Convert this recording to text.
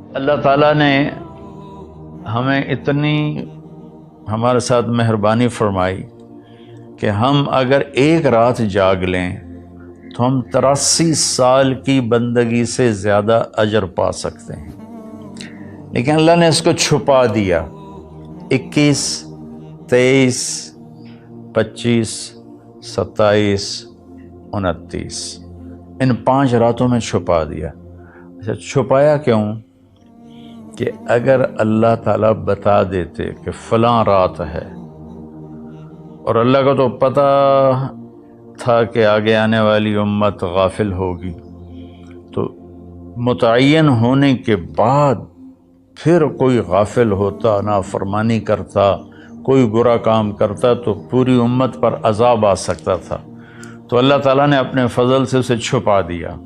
अल्लाह ताला ने हमें इतनी हमारे साथ मेहरबानी फरमाई कि हम अगर एक रात जाग लें तो हम 83 साल की बंदगी से ज़्यादा अजर पा सकते हैं। लेकिन अल्लाह ने इसको छुपा दिया। 21, 23, 25, 27, 29 इन 5 रातों में छुपा दिया। अच्छा, छुपाया क्यों? कि अगर अल्लाह ताला बता देते कि फ़लाँ रात है, और अल्लाह को तो पता था कि आगे आने वाली उम्मत गाफिल होगी, तो मुतय्यन होने के बाद फिर कोई गाफिल होता, नाफरमानी करता, कोई बुरा काम करता, तो पूरी उम्मत पर अजाब आ सकता था। तो अल्लाह ताला ने अपने फ़ज़ल से उसे छुपा दिया।